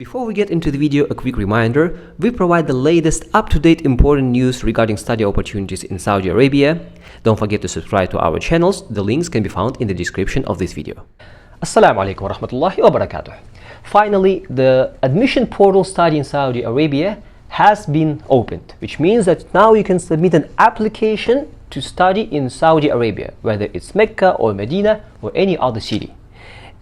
Before we get into the video, a quick reminder, we provide the latest up-to-date important news regarding study opportunities in Saudi Arabia. Don't forget to subscribe to our channels, the links can be found in the description of this video. Assalamu alaikum wa rahmatullahi wa barakatuh. Finally, the admission portal study in Saudi Arabia has been opened, which means that now you can submit an application to study in Saudi Arabia, whether it's Mecca or Medina or any other city.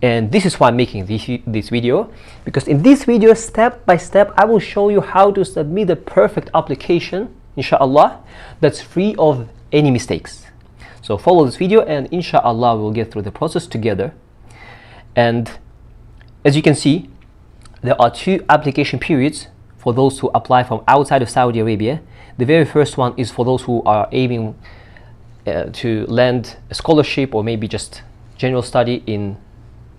And this is why I'm making this video, because in this video, step by step, I will show you how to submit the perfect application, inshallah, that's free of any mistakes. So follow this video and inshallah we'll get through the process together. And as you can see, there are two application periods for those who apply from outside of Saudi Arabia. The very first one is for those who are aiming to land a scholarship or maybe just general study in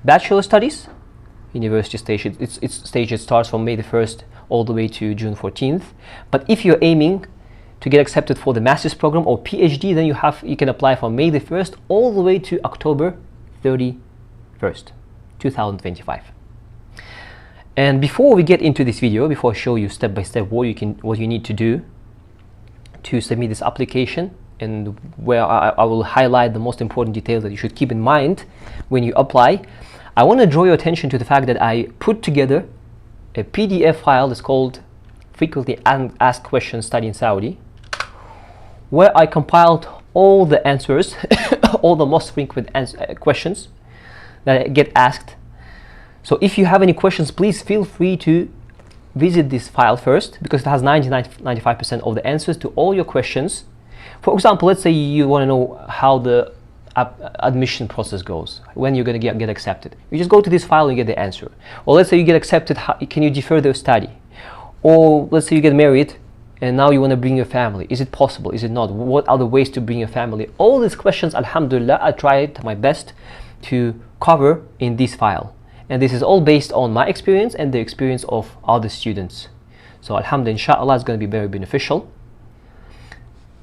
bachelor studies. University stage, it starts from May the 1st all the way to June 14th. But if you're aiming to get accepted for the master's program or PhD, then you can apply from May the 1st all the way to October 31st, 2025. And before we get into this video, before I show you step by step what you need to do to submit this application, and where I will highlight the most important details that you should keep in mind when you apply, I want to draw your attention to the fact that I put together a PDF file that's called Frequently Asked Questions Study in Saudi, where I compiled all the answers, all the most frequent questions that get asked. So if you have any questions, please feel free to visit this file first, because it has 95% of the answers to all your questions. For example, let's say you want to know how the admission process goes, when you're going to get accepted. You just go to this file and you get the answer. Or let's say you get accepted, can you defer your study? Or let's say you get married and now you want to bring your family. Is it possible? Is it not? What are the ways to bring your family? All these questions, alhamdulillah, I tried my best to cover in this file. And this is all based on my experience and the experience of other students. So alhamdulillah, inshallah, it's going to be very beneficial.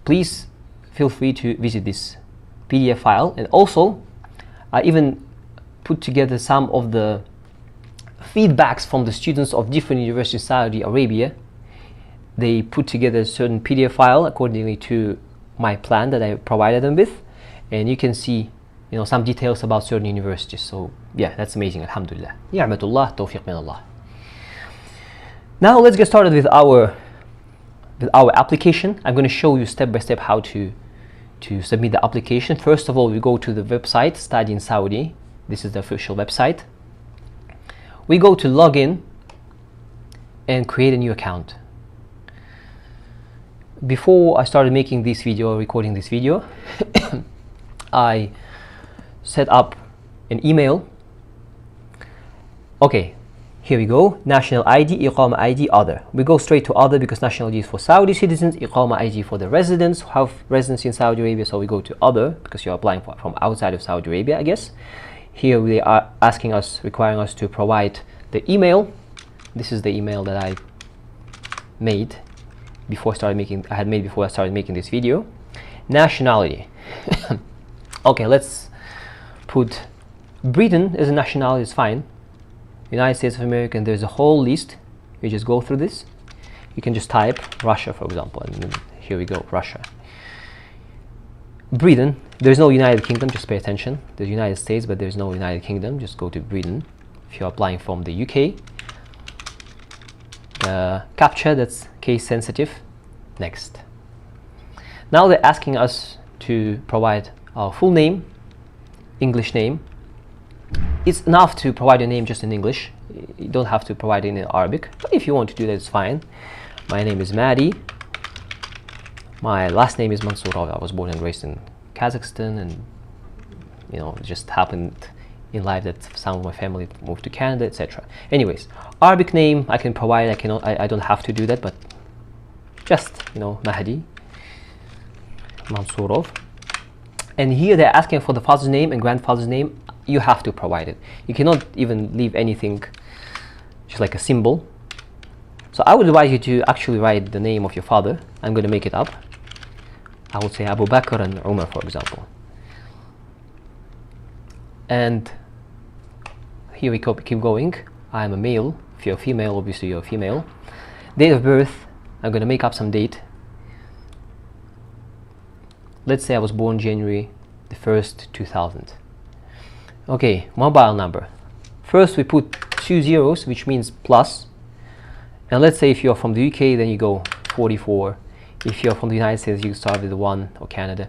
Please feel free to visit this PDF file. And also, I even put together some of the feedbacks from the students of different universities in Saudi Arabia. They put together a certain PDF file accordingly to my plan that I provided them with. And you can see, some details about certain universities. So yeah, that's amazing, alhamdulillah. Ni'matullah, tawfiq min Allah. Now let's get started with our application. I'm going to show you step by step how to submit the application. First of all, we go to the website Study in Saudi. This is the official website. We go to login and create a new account. Before I started making this video, recording this video, I set up an email. Okay, here we go. National ID, Iqama ID, other. We go straight to other because national ID is for Saudi citizens, Iqama ID for the residents who have residency in Saudi Arabia. So we go to other because you're applying from outside of Saudi Arabia, I guess. Here they are requiring us to provide the email. This is the email that I made before I started making this video. Nationality. Okay, let's put Britain as a nationality, is fine. United States of America, and there's a whole list. You just go through this. You can just type Russia, for example, and then here we go, Russia. Britain, there's no United Kingdom, just pay attention. There's United States, but there's no United Kingdom. Just go to Britain if you're applying from the UK. CAPTCHA, that's case sensitive. Next. Now they're asking us to provide our full name, English name. It's enough to provide your name just in English. You don't have to provide it in Arabic, but if you want to do that, it's fine. My name is Madi. My last name is Mansourov. I was born and raised in Kazakhstan, and it just happened in life that some of my family moved to Canada, etc. Anyways, Arabic name I can provide. I don't have to do that, but just Mahdi Mansourov. And here they're asking for the father's name and grandfather's name. You have to provide it. You cannot even leave anything just like a symbol. So I would advise you to actually write the name of your father. I'm going to make it up. I would say Abu Bakr and Umar, for example. And here we keep going. I'm a male, If you're female, obviously you're female. Date of birth, I'm going to make up some date. Let's say I was born January the 1st, 2000. Okay, mobile number. First we put 2 zeros, which means plus. And let's say if you're from the UK, then you go 44. If you're from the United States, you start with 1, or Canada.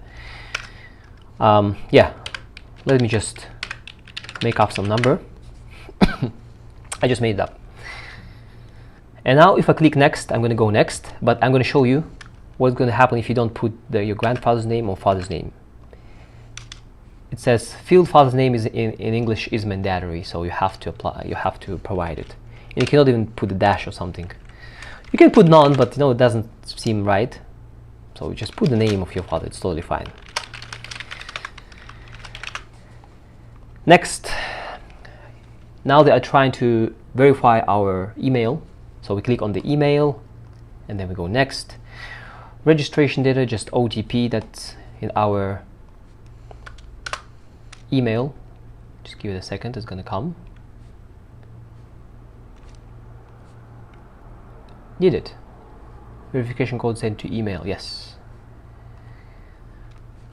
Yeah, let me just make up some number. I just made it up. And now if I click next, I'm going to go next, but I'm going to show you what's going to happen if you don't put your grandfather's name or father's name. It says field father's name is in English is mandatory, so you have to apply, you have to provide it. And you cannot even put a dash or something. You can put none, but you know it doesn't seem right. So you just put the name of your father, it's totally fine. Next, now they are trying to verify our email. So we click on the email and then we go next. Registration data, just OTP, that's in our email. Just give it a second, it's gonna come. Did it? Verification code sent to email, yes.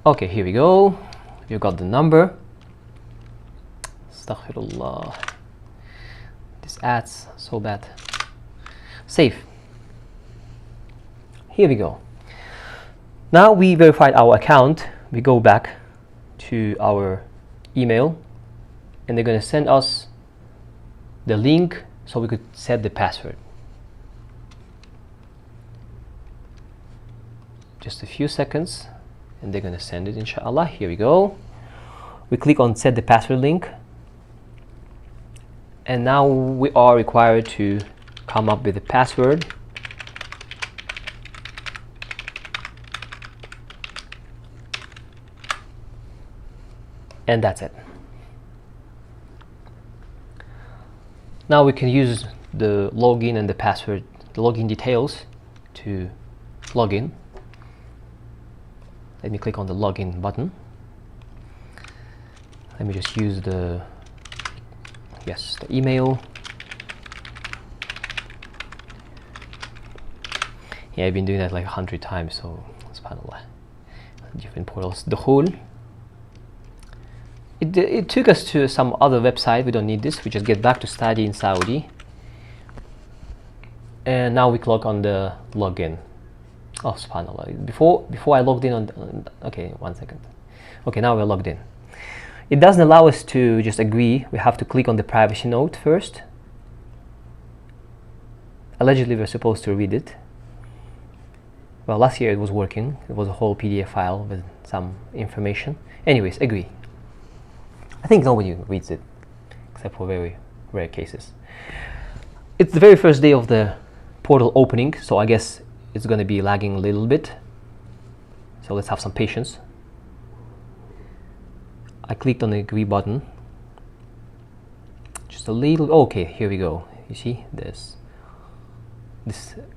Okay, here we go. You got the number. Astaghfirullah. This ad's so bad. Save. Here we go. Now we verified our account. We go back to our email and they're going to send us the link so we could set the password. Just a few seconds and they're going to send it, inshallah. Here we go. We click on set the password link and now we are required to come up with a password. And that's it. Now we can use the login and the password, the login details to log in. Let me click on the login button. Let me just use the email. Yeah, I've been doing that like 100 times, so subhanallah. Different portals. The whole. It took us to some other website. We don't need this. We just get back to study in Saudi. And now we click on the login. Oh, subhanallah. Before I logged in on okay, 1 second. Okay, now we're logged in. It doesn't allow us to just agree. We have to click on the privacy note first. Allegedly, we're supposed to read it. Well, last year it was working. It was a whole PDF file with some information. Anyways, agree. I think nobody reads it, except for very rare cases. It's the very first day of the portal opening, so I guess it's going to be lagging a little bit. So let's have some patience. I clicked on the agree button. Just a little. Okay, here we go. You see this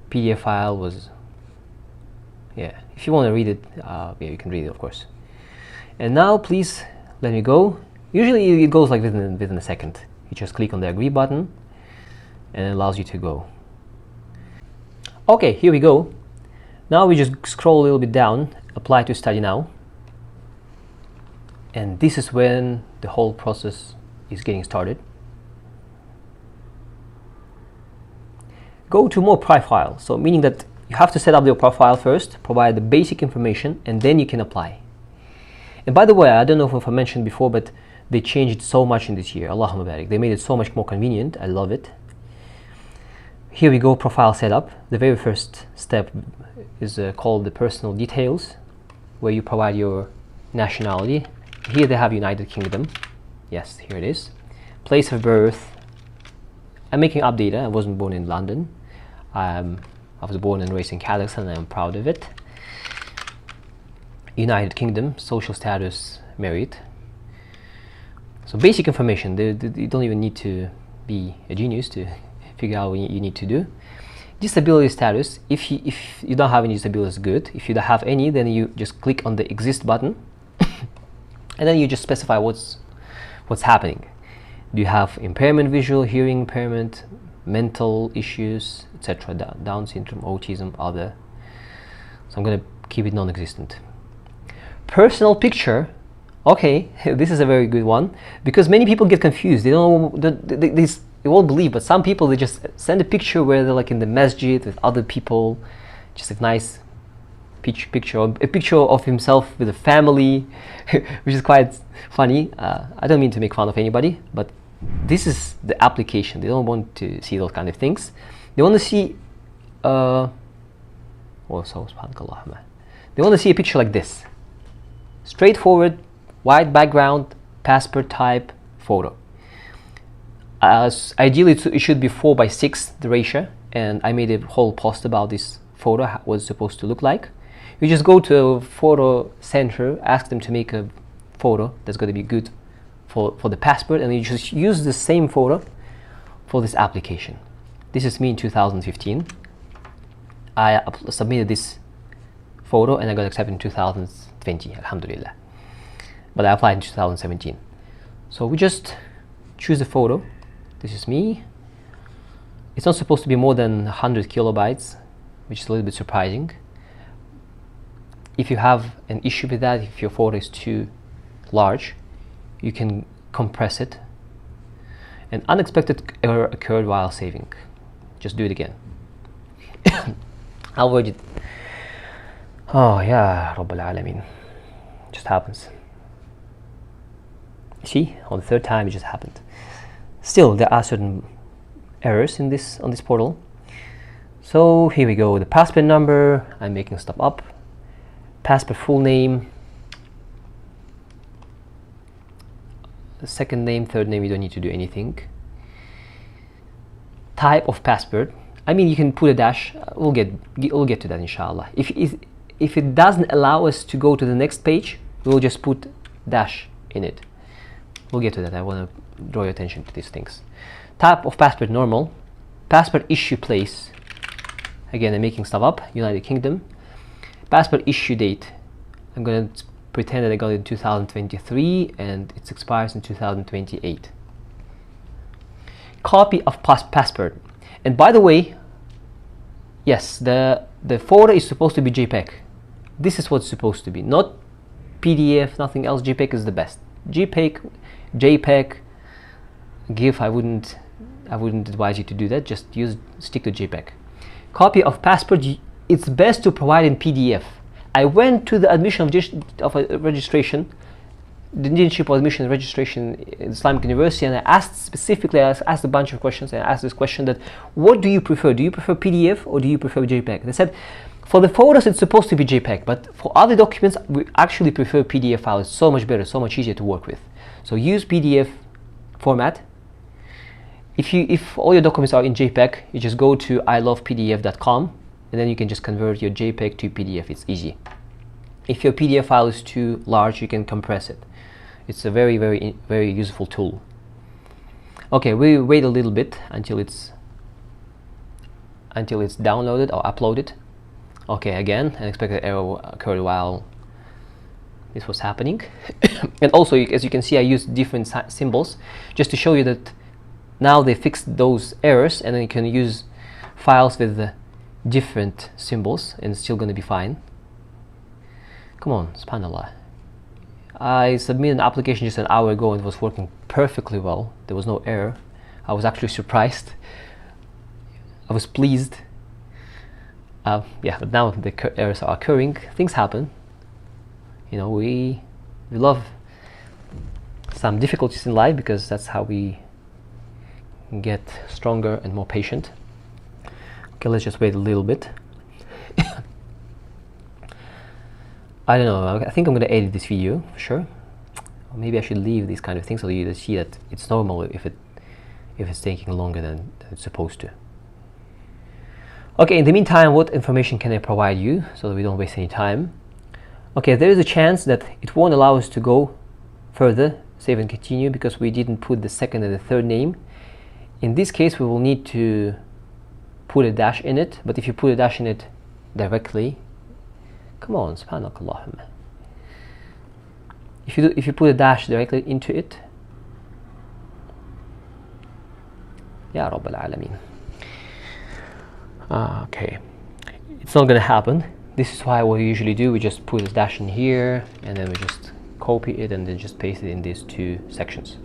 PDF file was. Yeah, if you want to read it, yeah, you can read it, of course. And now, please let me go. Usually it goes like within a second. You just click on the agree button and it allows you to go. Okay, here we go. Now we just scroll a little bit down, apply to study now. And this is when the whole process is getting started. Go to more profile, so meaning that you have to set up your profile first, provide the basic information, and then you can apply. And by the way, I don't know if I mentioned before, but they changed so much in this year. Allahumma barik. They made it so much more convenient. I love it. Here we go, profile setup. The very first step is called the personal details, where you provide your nationality. Here they have United Kingdom. Yes, here it is. Place of birth. I'm making up data. I wasn't born in London. I was born and raised in Kazakhstan and I'm proud of it. United Kingdom, social status, married. So basic information. You don't even need to be a genius to figure out what you need to do. Disability status. If you don't have any disabilities, good. If you don't have any, then you just click on the exist button, and then you just specify what's happening. Do you have impairment, visual, hearing impairment, mental issues, etc. Down syndrome, autism, other. So I'm going to keep it non-existent. Personal picture. Okay, this is a very good one, because many people get confused. They don't know, they won't believe, but some people, they just send a picture where they're like in the masjid with other people, just a nice picture, or a picture of himself with a family, which is quite funny. I don't mean to make fun of anybody, but this is the application. They don't want to see those kind of things. They want to see they want to see a picture like this. Straightforward, white background, passport type, photo. Ideally it should be 4:6, the ratio, and I made a whole post about this photo, what it's supposed to look like. You just go to a photo center, ask them to make a photo that's going to be good for the passport, and you just use the same photo for this application. This is me in 2015. I submitted this photo and I got accepted in 2020, alhamdulillah. But I applied in 2017. So we just choose a photo. This is me. It's not supposed to be more than 100 kilobytes, which is a little bit surprising. If you have an issue with that, if your photo is too large, you can compress it. An unexpected error occurred while saving. Just do it again. I'll avoid it. Oh yeah, Rabbal Alameen. Just happens. See, on the third time it just happened. Still, there are certain errors in this on this portal. So here we go. The passport number, I'm making stuff up. Passport full name. The second name, third name, you don't need to do anything. Type of passport. I mean, you can put a dash. We'll get to that, inshallah. If it doesn't allow us to go to the next page, we'll just put dash in it. We'll get to that. I want to draw your attention to these things. Type of passport, normal. Passport issue place. Again, I'm making stuff up. United Kingdom. Passport issue date. I'm going to pretend that I got it in 2023 and it expires in 2028. Copy of passport. And by the way, yes, the photo is supposed to be JPEG. This is what it's supposed to be, not PDF, nothing else. JPEG is the best. JPEG, GIF, I wouldn't advise you to do that. Just stick to JPEG. Copy of passport, it's best to provide in PDF. I went to the admission of a registration, the internship or admission registration in Islamic University, and I asked a bunch of questions, and I asked this question that, what do you prefer? Do you prefer PDF or do you prefer JPEG? They said, for the photos it's supposed to be JPEG, but for other documents we actually prefer PDF file. It's so much better, so much easier to work with. So use PDF format. If all your documents are in JPEG, you just go to ilovepdf.com and then you can just convert your JPEG to PDF. It's easy. If your PDF file is too large, you can compress it. It's a very, very, very useful tool. Okay, we wait a little bit until it's downloaded or uploaded. Okay, again, an unexpected error occurred while this was happening. And also, as you can see, I used different symbols just to show you that now they fixed those errors, and then you can use files with the different symbols and it's still going to be fine. Come on, subhanallah. I submitted an application just an hour ago and it was working perfectly well. There was no error. I was actually surprised. I was pleased. Yeah, but now the errors are occurring. Things happen. You know, we love some difficulties in life because that's how we get stronger and more patient. Okay, let's just wait a little bit. I don't know, I think I'm going to edit this video for sure. Or maybe I should leave these kind of things so you see that it's normal if it's taking longer than it's supposed to. Okay, in the meantime, what information can I provide you so that we don't waste any time? Okay, there is a chance that it won't allow us to go further, save and continue, because we didn't put the second and the third name. In this case, we will need to put a dash in it, but if you put a dash in it directly, come on, subhanallah. If you put a dash directly into it, Ya Rabbal Alameen. Okay, it's not gonna happen. This is why what we usually do, we just put a dash in here and then we just copy it and then just paste it in these two sections.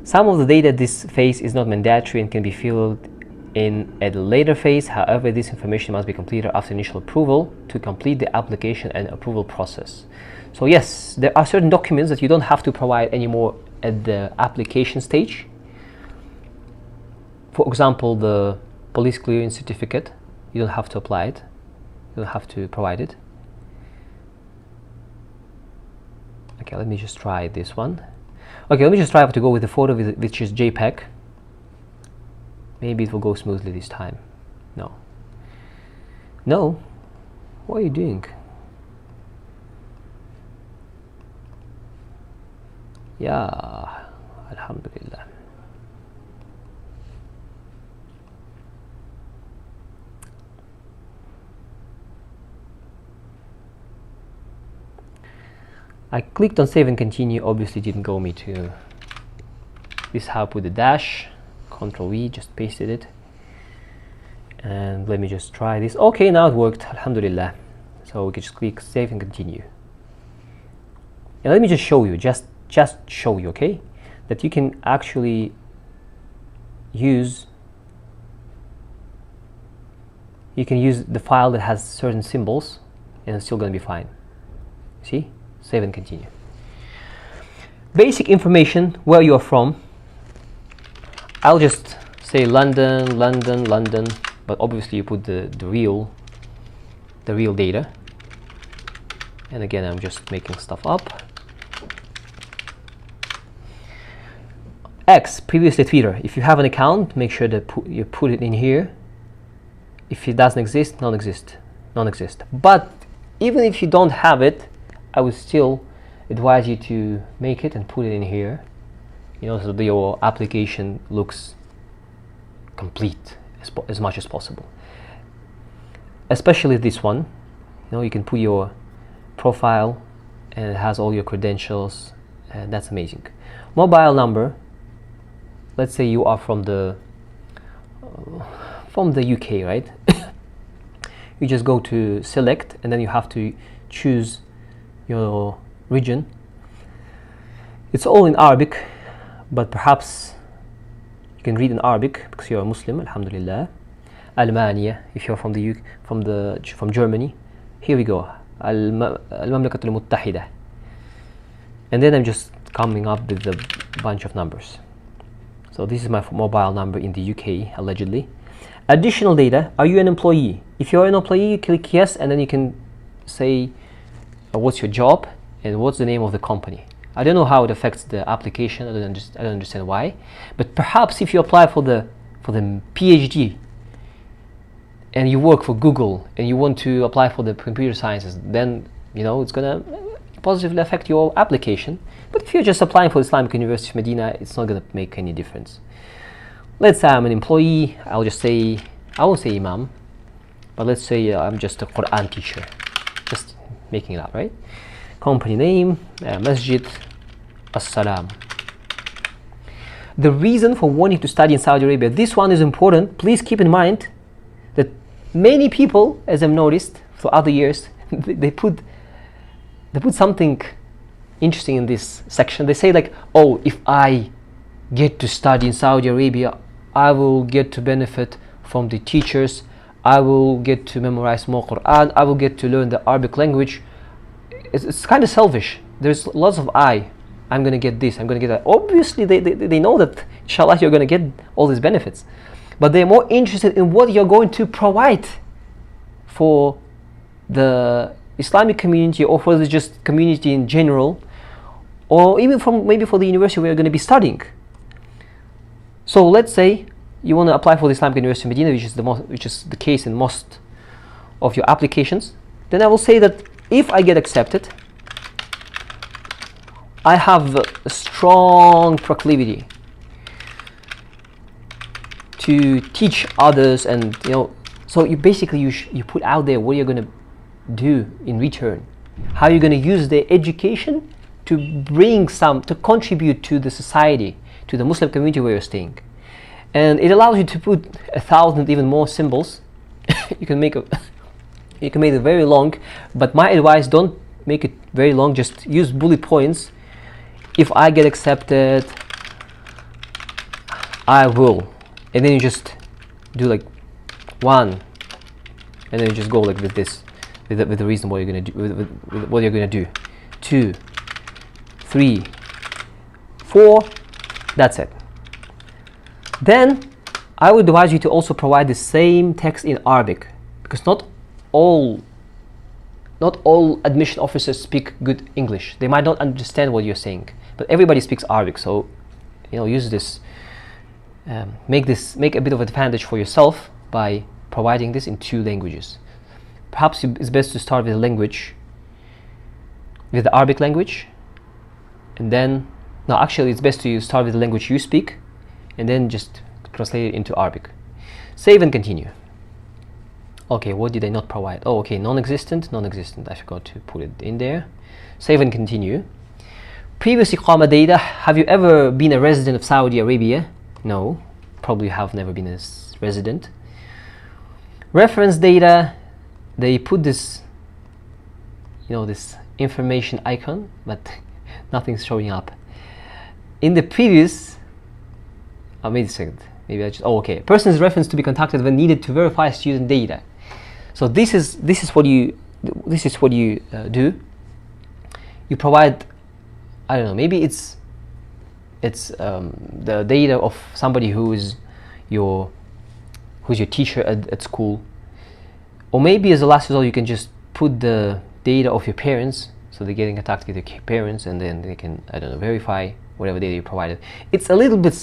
Some of the data at this phase is not mandatory and can be filled in at a later phase. However, this information must be completed after initial approval to complete the application and approval process. So yes, there are certain documents that you don't have to provide anymore at the application stage. For example, the police clearance certificate, you don't have to apply it, you don't have to provide it. Okay, let me just try this one. Okay, let me just try to go with the photo which is JPEG. Maybe it will go smoothly this time. No. No? What are you doing? Yeah, Alhamdulillah. I clicked on save and continue, obviously didn't go me to this. How I put the dash, Ctrl V, just pasted it. And let me just try this. Okay, now it worked, Alhamdulillah. So we can just click save and continue. And let me just show you, just show you, okay, that you can actually use the file that has certain symbols and it's still going to be fine. See? Save and continue. Basic information, where you are from. I'll just say London, London, London, but obviously you put the real data. And again, I'm just making stuff up. X, previously Twitter. If you have an account, make sure that you put it in here. If it doesn't exist, non-exist. But even if you don't have it, I would still advise you to make it and put it in here, you know, so that your application looks complete as much as possible. Especially this one, you know, you can put your profile and it has all your credentials, and that's amazing. Mobile number. Let's say you are from the UK, right? You just go to select and then you have to choose your region. It's all in Arabic, but perhaps you can read in Arabic because you're a Muslim, alhamdulillah. Almania, if you're from the from Germany. Here we go, Al-Mamlakat al-Muttahida. And then I'm just coming up with a bunch of numbers. So this is my mobile number in the UK, allegedly. Additional data, are you an employee? If you're an employee, you click yes, and then you can say what's your job and what's the name of the company. I don't know how it affects the application. I don't understand why, but perhaps if you apply for the PhD and you work for Google and you want to apply for the computer sciences, then you know it's gonna positively affect your application. But if you're just applying for Islamic University of Medina, it's not gonna make any difference. Let's say I'm an employee. I'll just say, I won't say Imam, but let's say I'm just a Quran teacher, just making it up, right? Company name, Masjid As-Salam. The reason for wanting to study in Saudi Arabia, this one is important. Please keep in mind that many people, as I've noticed for other years, they put something interesting in this section. They say like, oh, if I get to study in Saudi Arabia, I will get to benefit from the teachers, I will get to memorize more Quran, I will get to learn the Arabic language. It's kind of selfish. There's lots of I'm going to get this, I'm going to get that. Obviously, they know that, inshallah, you're going to get all these benefits. But they're more interested in what you're going to provide for the Islamic community or for the just community in general, or even maybe for the university where you're going to be studying. So let's say you want to apply for the Islamic University of Medina, which is the case in most of your applications. Then I will say that if I get accepted, I have a strong proclivity to teach others, and you know, so you basically you put out there what you're going to do in return, how you're going to use the education to contribute to the society, to the Muslim community where you're staying. And it allows you to put 1,000 even more symbols. You can make it very long, but my advice, don't make it very long, just use bullet points. If I get accepted, I will, and then you just do like 1, and then you just go like with this, with the reason what you're gonna do, with what you're gonna do. 2, 3, 4, that's it. Then I would advise you to also provide the same text in Arabic, because not all admission officers speak good English. They might not understand what you're saying, but everybody speaks Arabic, so use this. Make a bit of advantage for yourself by providing this in 2 languages. Perhaps it's best to start with the Arabic language, and then it's best to start with the language you speak, and then just translate it into Arabic. Save and continue. Okay, what did I not provide? Oh, okay, non-existent. I forgot to put it in there. Save and continue. Previous Iqama data. Have you ever been a resident of Saudi Arabia? No, probably have never been a resident. Reference data. They put this, this information icon, but nothing's showing up. In the previous, wait a second. Maybe I just. Oh, okay. Person's reference to be contacted when needed to verify student data. So this is what you do. You provide, I don't know, maybe it's the data of somebody who's your teacher at school, or maybe as a last result you can just put the data of your parents, so they're getting in contact with your parents, and then they can, I don't know, verify whatever data you provided. It's a little bit,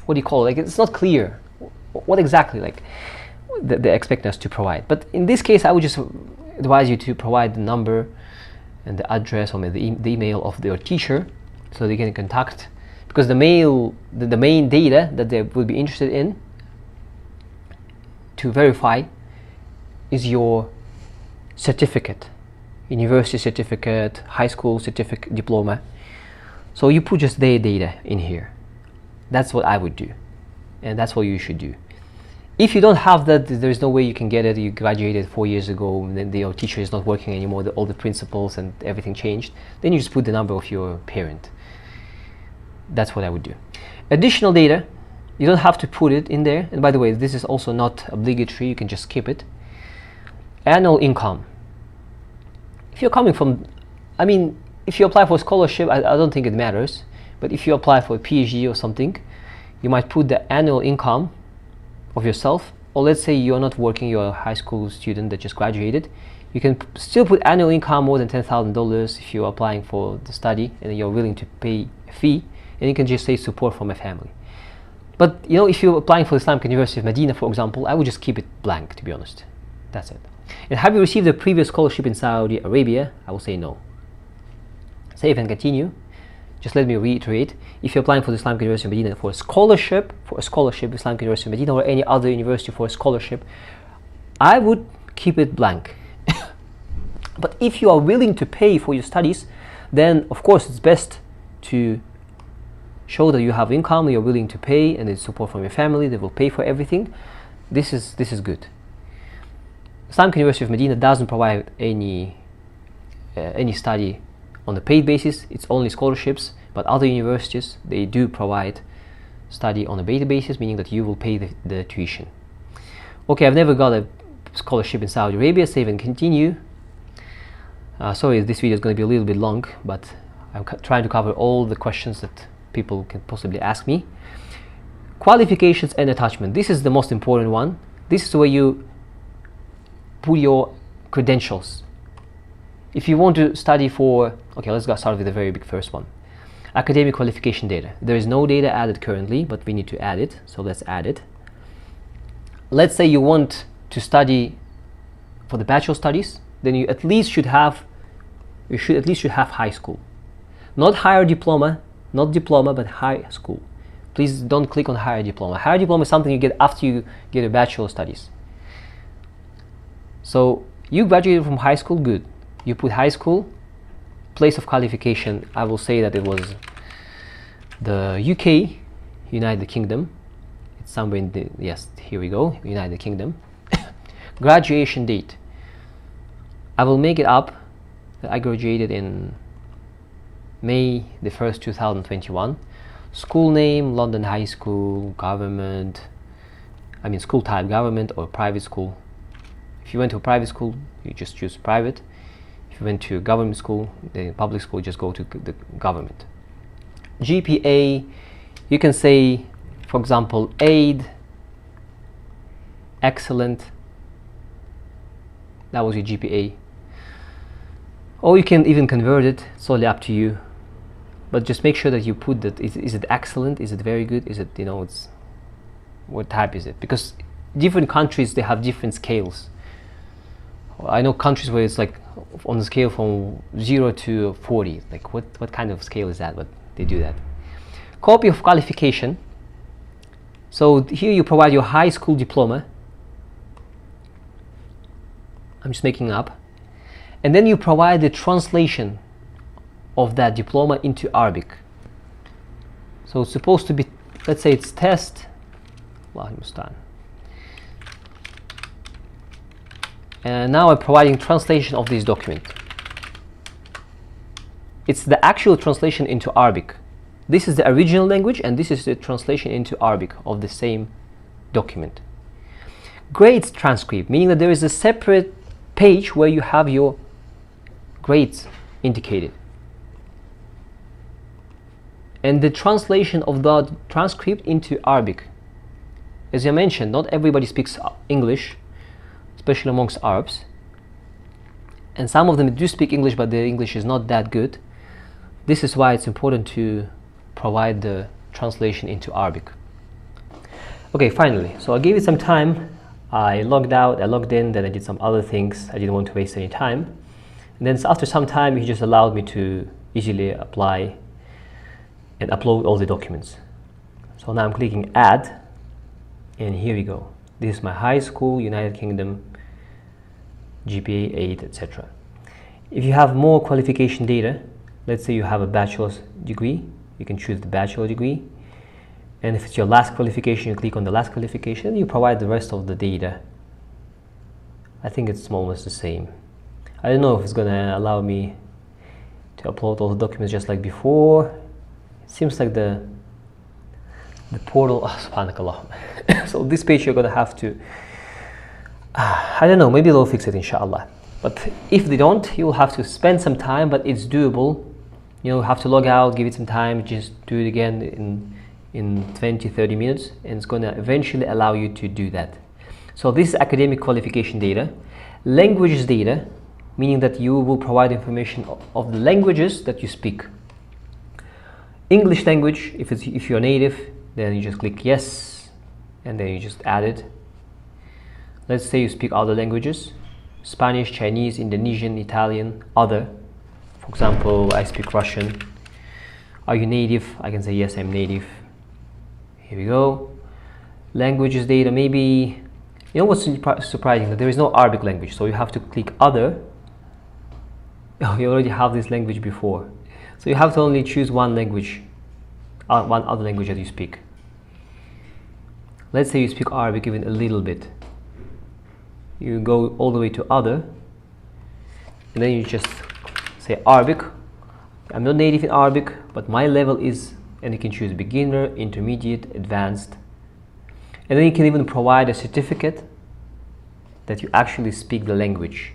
what do you call it? Like, it's not clear what exactly they're expecting us to provide. But in this case, I would just advise you to provide the number and the address, or maybe the email of your teacher, so they can contact, because the main data that they will be interested in to verify is your certificate, university certificate, high school certificate, diploma. So you put just their data in here. That's what I would do, and that's what you should do. If you don't have that, there's no way you can get it. You graduated 4 years ago, and then your teacher is not working anymore, all the principals and everything changed. Then you just put the number of your parent. That's what I would do. Additional data, you don't have to put it in there. And by the way, this is also not obligatory. You can just skip it. Annual income. If you're coming from, if you apply for a scholarship, I don't think it matters. But if you apply for a PhD or something, you might put the annual income of yourself, or let's say you're not working, you're a high school student that just graduated, you can still put annual income more than $10,000 if you're applying for the study and you're willing to pay a fee, and you can just say support from my family. But if you're applying for the Islamic University of Medina, for example, I would just keep it blank, to be honest. That's it. And have you received a previous scholarship in Saudi Arabia? I will say no. Save and continue. Just let me reiterate, if you're applying for the Islamic University of Medina for a scholarship, Islamic University of Medina or any other university for a scholarship, I would keep it blank. But if you are willing to pay for your studies, then of course it's best to show that you have income, you're willing to pay, and it's support from your family, they will pay for everything. This is good. Islamic University of Medina doesn't provide any study on a paid basis. It's only scholarships, but other universities, they do provide study on a paid basis, meaning that you will pay the tuition. Okay, I've never got a scholarship in Saudi Arabia. Save and continue. Sorry, this video is going to be a little bit long, but I'm trying to cover all the questions that people can possibly ask me. Qualifications and attachment. This is the most important one. This is where you put your credentials. If you want to study for, okay, let's start with the very big first one. Academic qualification data. There is no data added currently, but we need to add it, so let's add it. Let's say you want to study for the bachelor studies, then you at least should have high school. Not higher diploma, not diploma, but high school. Please don't click on higher diploma. Higher diploma is something you get after you get a bachelor studies. So you graduated from high school, good. You put high school, place of qualification, I will say that it was The UK, United Kingdom, it's somewhere in the, yes, here we go, United Kingdom. Graduation date, I will make it up that I graduated in May the 1st, 2021. School name, London High School, government, I mean school type, government or private school. If you went to a private school, you just choose private. If you went to a government school, the public school, just go to the government. GPA, you can say, for example, aid, excellent, that was your GPA. Or you can even convert it, solely up to you. But just make sure that you put that, is it excellent, is it very good, is it, you know, it's, what type is it? Because different countries, they have different scales. I know countries where it's like on the scale from 0 to 40. Like what kind of scale is that? But they do that. Copy of qualification. So here you provide your high school diploma. I'm just making up. And then you provide the translation of that diploma into Arabic. So it's supposed to be, let's say it's test. Allahu Mustaan. And now I'm providing translation of this document. It's the actual translation into Arabic. This is the original language and this is the translation into Arabic of the same document. Grades transcript, meaning that there is a separate page where you have your grades indicated. And the translation of the transcript into Arabic. As I mentioned, not everybody speaks English, especially amongst Arabs, and some of them do speak English, but their English is not that good. This is why it's important to provide the translation into Arabic. Okay, finally, so I gave it some time. I logged out, I logged in, then I did some other things. I didn't want to waste any time. And then after some time, he just allowed me to easily apply and upload all the documents. So now I'm clicking add, and here we go. This is my high school, United Kingdom, GPA 8, etc. If you have more qualification data, let's say you have a bachelor's degree, you can choose the bachelor degree. And if it's your last qualification, you click on the last qualification and you provide the rest of the data. I think it's almost the same. I don't know if it's going to allow me to upload all the documents just like before. It seems like the portal, subhanakallah. So this page you're going to have to, I don't know, maybe they'll fix it inshallah. But if they don't, you will have to spend some time, but it's doable. You know, have to log out, give it some time, just do it again in 20-30 minutes, and it's going to eventually allow you to do that. So this is academic qualification data. Languages data, meaning that you will provide information of the languages that you speak. English language, if you're native, then you just click yes, and then you just add it. Let's say you speak other languages, Spanish, Chinese, Indonesian, Italian, other. For example, I speak Russian. Are you native? I can say yes, I'm native. Here we go. Languages data, maybe, you know what's surprising? That there is no Arabic language, so you have to click other. Oh, you already have this language before. So you have to only choose one language, one other language that you speak. Let's say you speak Arabic even a little bit. You go all the way to other, and then you just say Arabic. I'm not native in Arabic, but my level is, and you can choose beginner, intermediate, advanced. And then you can even provide a certificate that you actually speak the language.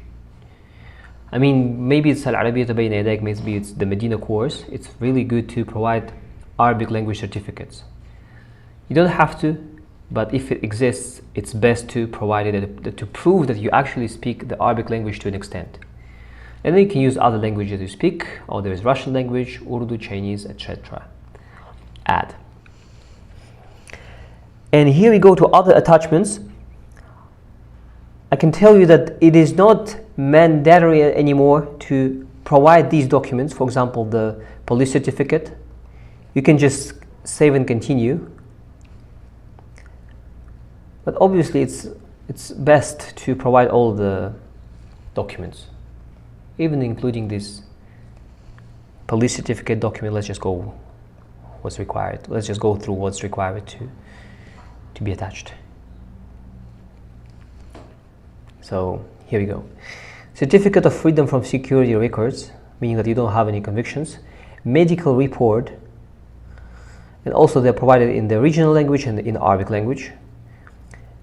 I mean, maybe it's Al-Arabiyyah Bayna Yadak, maybe it's the Medina course. It's really good to provide Arabic language certificates. You don't have to, but if it exists, it's best to provide it to prove that you actually speak the Arabic language to an extent. And then you can use other languages you speak, or there is Russian language, Urdu, Chinese, etc. Add. And here we go to other attachments. I can tell you that it is not mandatory anymore to provide these documents. For example, the police certificate. You can just save and continue. But obviously it's best to provide all the documents, even including this police certificate document. Let's just go what's required. Let's just go through what's required to be attached. So here we go. Certificate of freedom from security records, meaning that you don't have any convictions. Medical report, and also they're provided in the original language and in Arabic language.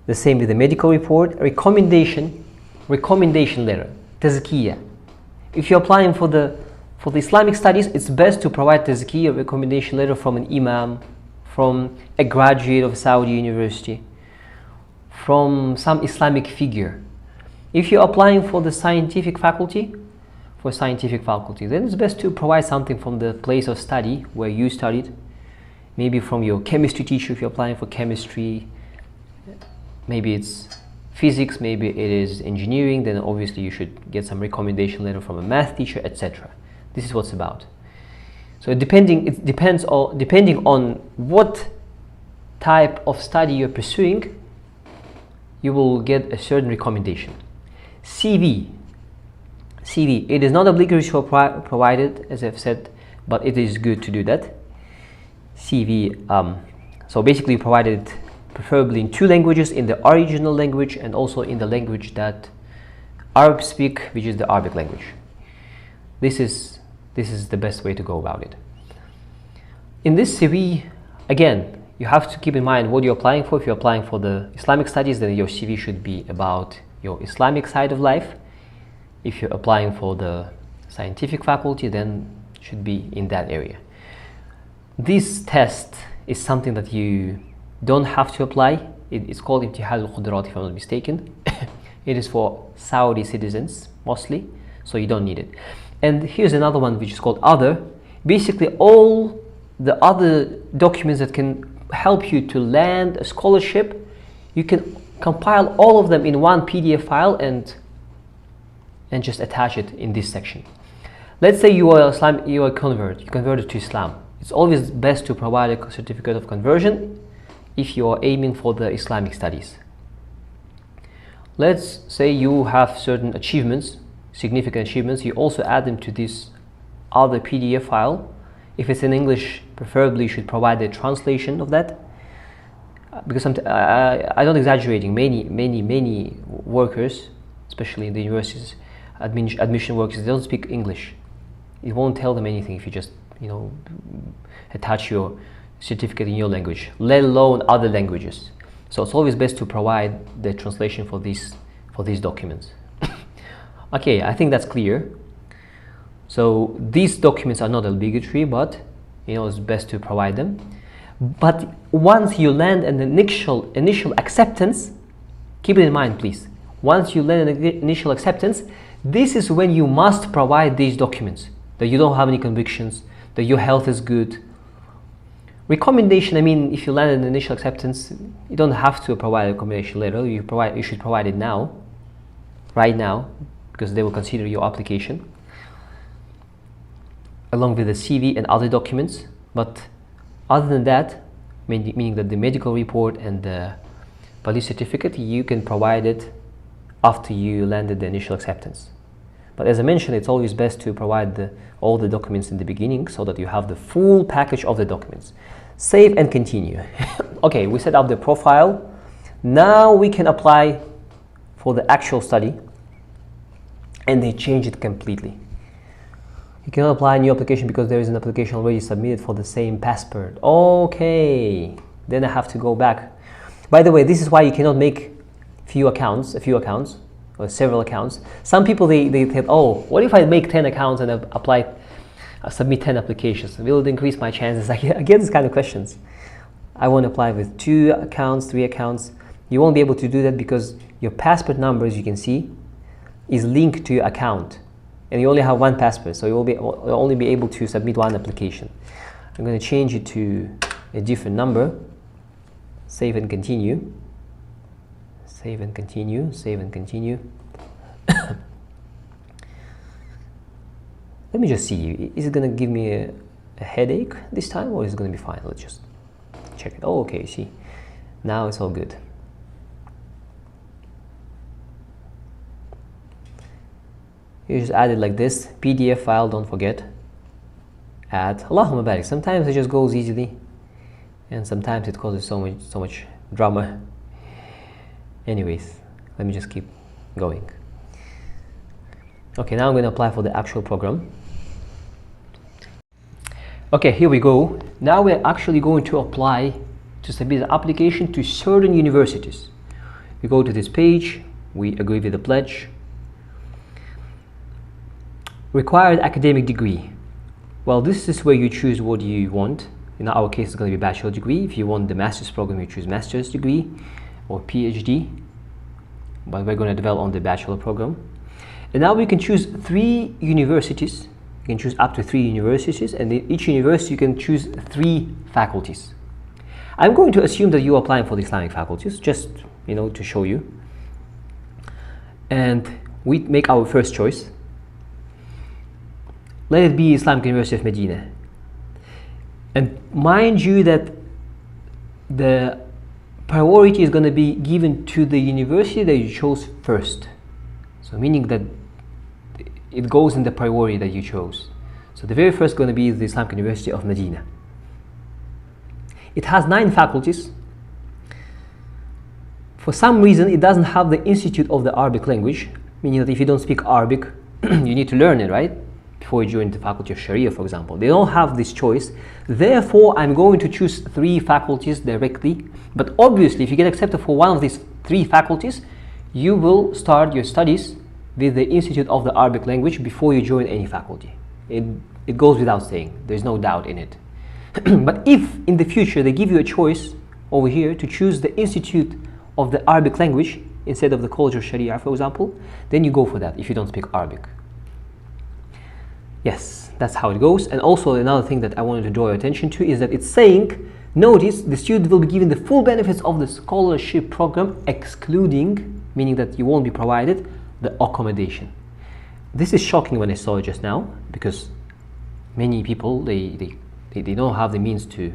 The same with the medical report. Recommendation letter, tazkiyah. If you're applying for the Islamic studies, it's best to provide tazkiyah, recommendation letter from an imam, from a graduate of Saudi university, from some Islamic figure. If you're applying for the scientific faculty, then it's best to provide something from the place of study where you studied. Maybe from your chemistry teacher if you're applying for chemistry. Maybe it's physics, maybe it is engineering, then obviously you should get some recommendation letter from a math teacher, etc. This is what's about. So it depends on what type of study you're pursuing, you will get a certain recommendation. CV, it is not obligatory to provide it, as I've said, but it is good to do that. CV, so basically provided preferably in 2 languages, in the original language and also in the language that Arabs speak, which is the Arabic language. This is the best way to go about it. In this CV, again, you have to keep in mind what you're applying for. If you're applying for the Islamic studies, then your CV should be about your Islamic side of life. If you're applying for the scientific faculty, then it should be in that area. This test is something that you don't have to apply. It's called Imtihal al-Qudraat, if I'm not mistaken. It is for Saudi citizens mostly, so you don't need it. And here's another one which is called Other. Basically all the other documents that can help you to land a scholarship, you can compile all of them in one PDF file and just attach it in this section. Let's say you are a convert, you converted to Islam. It's always best to provide a certificate of conversion if you are aiming for the Islamic studies. Let's say you have certain achievements, significant achievements, you also add them to this other PDF file. If it's in English, preferably you should provide a translation of that. Because I don't exaggerating, many workers, especially in the universities, admission workers, they don't speak English. It won't tell them anything if you just attach your certificate in your language, let alone other languages. So it's always best to provide the translation for these documents. Okay, I think that's clear. So these documents are not obligatory, but it's best to provide them. But once you land an initial acceptance, keep it in mind, please. Once you land an initial acceptance, this is when you must provide these documents, that you don't have any convictions, that your health is good. Recommendation, if you land an initial acceptance, you don't have to provide a recommendation letter. You should provide it now, right now, because they will consider your application, along with the CV and other documents. But other than that, meaning that the medical report and the police certificate, you can provide it after you landed the initial acceptance. But as I mentioned, it's always best to provide all the documents in the beginning so that you have the full package of the documents. Save and continue. Okay, we set up the profile. Now we can apply for the actual study, and they change it completely. You cannot apply a new application because there is an application already submitted for the same passport. Okay, then I have to go back. By the way, this is why you cannot make a few accounts or several accounts. Some people they think, oh, what if I make 10 accounts and submit 10 applications? Will it increase my chances? I get this kind of questions. I want to apply with 2 accounts, 3 accounts. You won't be able to do that because your passport number, as you can see, is linked to your account. And you only have 1 passport, so you will only be able to submit 1 application. I'm going to change it to a different number. Save and continue. Save and continue. Save and continue. Let me just see. Is it going to give me a headache this time, or is it going to be fine? Let's just check it. Oh, okay. See, now it's all good. You just add it like this, PDF file, don't forget, add. Allahumma barik. Sometimes it just goes easily, and sometimes it causes so much drama. Anyways, let me just keep going. Okay, now I'm going to apply for the actual program. Okay, here we go. Now we're actually going to apply to submit an application to certain universities. We go to this page, we agree with the pledge. Required academic degree. Well, this is where you choose what you want. In our case, it's going to be bachelor degree. If you want the master's program, you choose master's degree or PhD. But we're going to develop on the bachelor program. And now we can choose 3 universities. You can choose up to 3 universities, and in each university you can choose 3 faculties. I'm going to assume that you're applying for the Islamic faculties, just to show you. And we make our first choice. Let it be Islamic University of Medina. And mind you that the priority is going to be given to the university that you chose first. So meaning that it goes in the priority that you chose. So the very first going to be the Islamic University of Medina. It has 9 faculties. For some reason, it doesn't have the Institute of the Arabic language, meaning that if you don't speak Arabic, you need to learn it, right? Before you join the faculty of Sharia, for example. They don't have this choice. Therefore, I'm going to choose 3 faculties directly. But obviously, if you get accepted for one of these 3 faculties, you will start your studies with the Institute of the Arabic language before you join any faculty. It goes without saying. There's no doubt in it. But if in the future they give you a choice over here to choose the Institute of the Arabic language instead of the College of Sharia, for example, then you go for that if you don't speak Arabic. Yes, that's how it goes. And also another thing that I wanted to draw your attention to is that it's saying, notice the student will be given the full benefits of the scholarship program, excluding, meaning that you won't be provided, the accommodation. This is shocking when I saw it just now, because many people they don't have the means to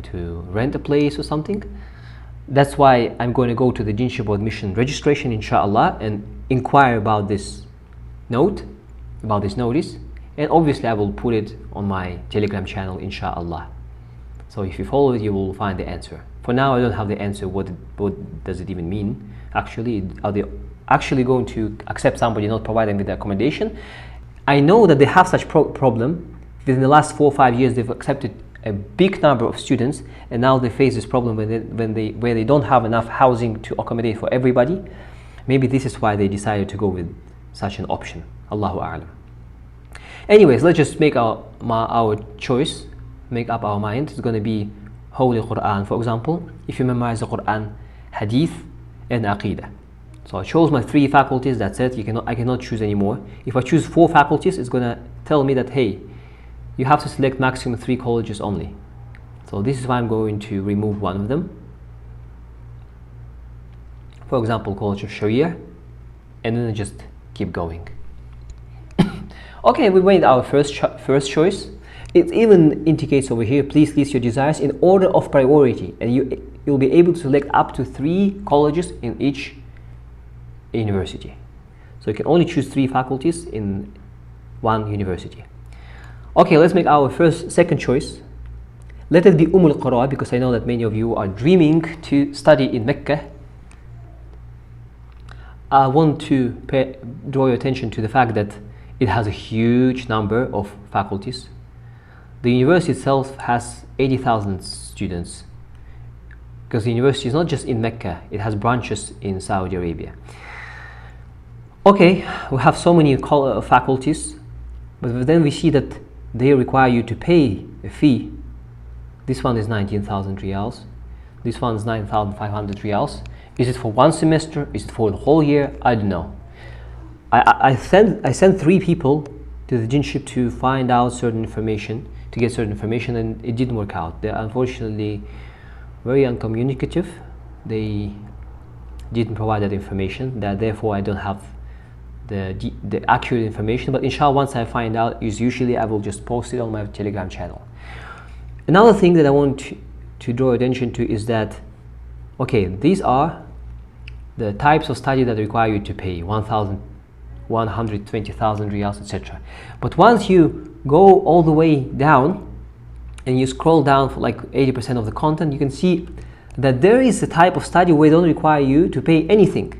to rent a place or something. That's why I'm going to go to the Jinship admission registration, inshallah, and inquire about this note, about this notice, and obviously I will put it on my Telegram channel, inshallah. So if you follow it, you will find the answer. For now, I don't have the answer. What does it even mean? Actually, are they actually going to accept somebody not providing with the accommodation? I know that they have such problem. Within the last 4 or 5 years, they've accepted a big number of students, and now they face this problem where they don't have enough housing to accommodate for everybody. Maybe this is why they decided to go with such an option. Allahu A'lam. Anyways, let's just make our choice, make up our mind. It's going to be Holy Quran, for example. If you memorize the Quran, Hadith, and Aqidah. So I chose my 3 faculties, that's it. I cannot choose anymore. If I choose 4 faculties, it's going to tell me that, hey, you have to select maximum 3 colleges only. So this is why I'm going to remove one of them. For example, College of Sharia, and then just keep going. Okay, we made our first choice. It even indicates over here, please list your desires in order of priority, and you'll be able to select up to 3 colleges in each university. So you can only choose 3 faculties in one university. Okay, let's make our second choice. Let it be al-Qura, because I know that many of you are dreaming to study in Mecca. I want to draw your attention to the fact that it has a huge number of faculties. The university itself has 80,000 students, because the university is not just in Mecca, it has branches in Saudi Arabia. Okay, we have so many faculties, but then we see that they require you to pay a fee. This one is 19,000 riyals. This one is 9,500 riyals. Is it for one semester? Is it for the whole year? I don't know. I sent 3 people to the Jinship to find out certain information, to get certain information, and it didn't work out. They're unfortunately very uncommunicative. They didn't provide that information. Therefore, I don't have the accurate information. But inshallah, once I find out, usually I will just post it on my Telegram channel. Another thing that I want to draw attention to is that, okay, these are the types of study that require you to pay 1,000, 120,000 riyals, etc. But once you go all the way down and you scroll down for like 80% of the content, you can see that there is a type of study where they don't require you to pay anything.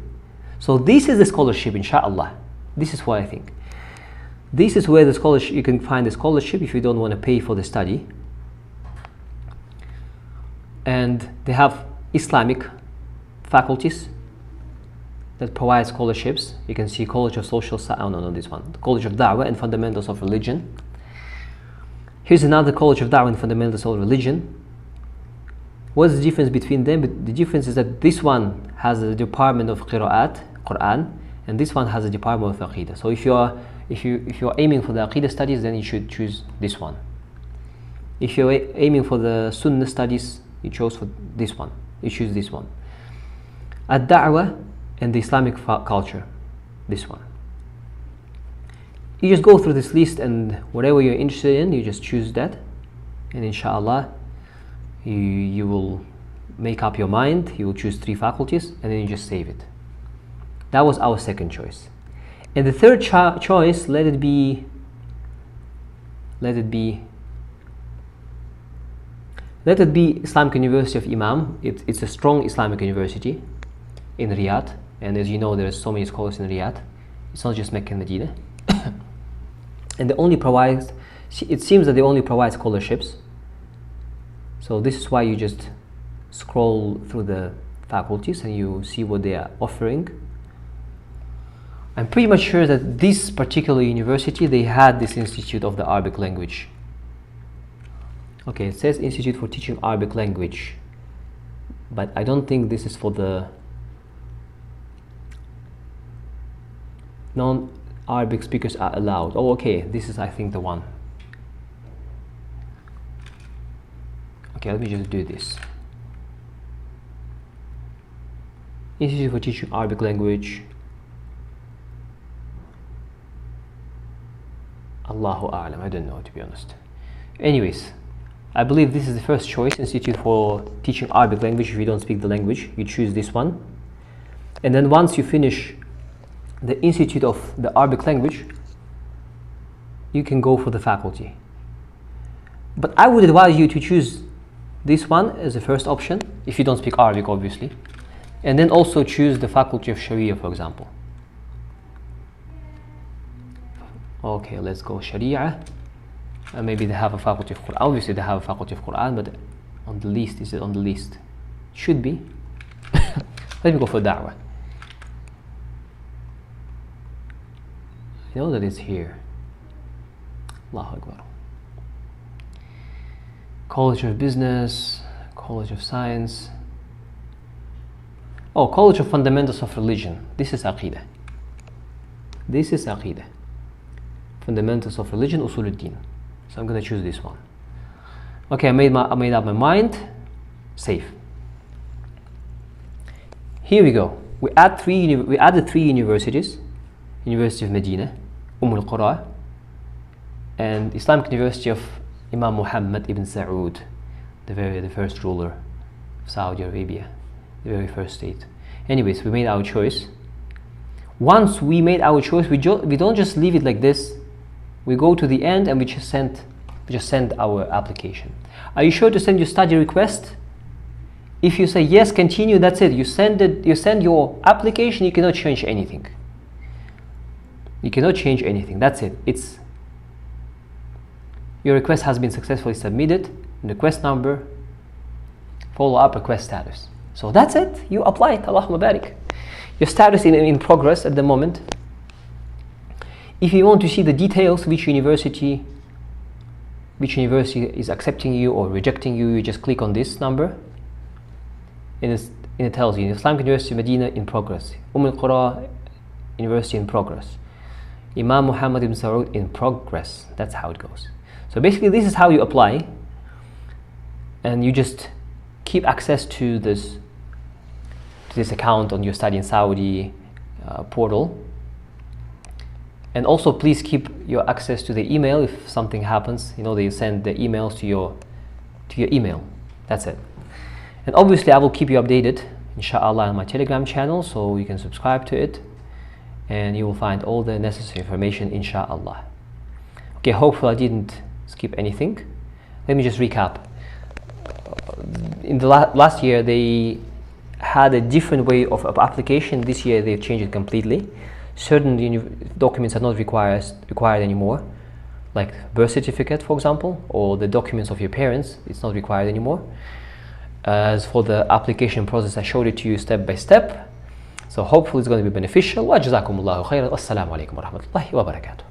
So this is the scholarship, inshallah. This is what I think. This is where the scholarship, you can find the scholarship if you don't want to pay for the study. And they have Islamic faculties that provide scholarships. You can see College of Social Science, oh no, this one. The College of Da'wah and Fundamentals of Religion. Here's another College of Da'wah and Fundamentals of Religion. What's the difference between them? The difference is that this one has a department of Qira'at, Quran, and this one has a department of Aqidah. So if you're aiming for the Aqidah studies, then you should choose this one. If you're aiming for the Sunnah studies, you choose for this one. You choose this one. Ad-Da'wah and the Islamic culture, this one. You just go through this list, and whatever you're interested in, you just choose that, and inshallah you will make up your mind. You will choose 3 faculties, and then you just save it. That was our second choice. And the third choice, let it be Islamic University of Imam. It's a strong Islamic university in Riyadh, and as you know, there are so many scholars in Riyadh. It's not just Mecca and Medina. And it seems that they only provide scholarships. So this is why you just scroll through the faculties and you see what they are offering. I'm pretty much sure that this particular university, they had this Institute of the Arabic Language. Okay, it says Institute for Teaching Arabic Language, but I don't think this is for the non-Arabic speakers are allowed. Oh, okay, this is, I think, the one. Okay, let me just do this. Institute for Teaching Arabic Language. Allahu A'lam, I don't know, to be honest. Anyways, I believe this is the first choice, Institute for Teaching Arabic Language. If you don't speak the language, you choose this one. And then once you finish the Institute of the Arabic Language, you can go for the faculty. But I would advise you to choose this one as the first option, if you don't speak Arabic, obviously. And then also choose the Faculty of Sharia, for example. Okay, let's go Sharia. Maybe they have a Faculty of Quran. Obviously they have a Faculty of Quran, but on the list, is it on the list? Should be. Let me go for Da'wah. I know that it's here. Allahu Akbar. College of Business, College of Science. Oh, College of Fundamentals of Religion. This is Aqidah. This is Aqidah. Fundamentals of Religion, Usul al-Din. So I'm going to choose this one. Okay, I made up my mind. Save. Here we go. We added 3 universities. University of Medina, al-Qura, and Islamic University of Imam Muhammad ibn Saud, the first ruler of Saudi Arabia, the very first state. Anyways, we made our choice. Once we made our choice, we don't just leave it like this. We go to the end and we just send our application. Are you sure to send your study request? If you say yes, continue, that's it. You send your application, you cannot change anything. You cannot change anything, that's it. Your request has been successfully submitted, request number, follow up request status. So that's it, you applied, Allahumma barik. Your status in progress at the moment. If you want to see the details, which university is accepting you or rejecting you, you just click on this number, and it tells you Islamic University of Medina in progress, al-Qura University in progress, Imam Muhammad ibn Saud in progress. That's how it goes. So basically this is how you apply, and you just keep access to this account on your Study in Saudi portal. And also please keep your access to the email. If something happens, they send the emails to your email. That's it. And obviously I will keep you updated, inshallah, on my Telegram channel, so you can subscribe to it and you will find all the necessary information, inshallah. Okay, hopefully I didn't skip anything. Let me just recap. In the last year they had a different way of application. This year they've changed it completely. Certain documents are not required anymore, like birth certificate, for example, or the documents of your parents. It's not required anymore. As for the application process, I showed it to you step by step. So hopefully it's going to be beneficial. Wa jazakumullahu khairan. Wassalamu alaikum wa rahmatullahi wa barakatuh.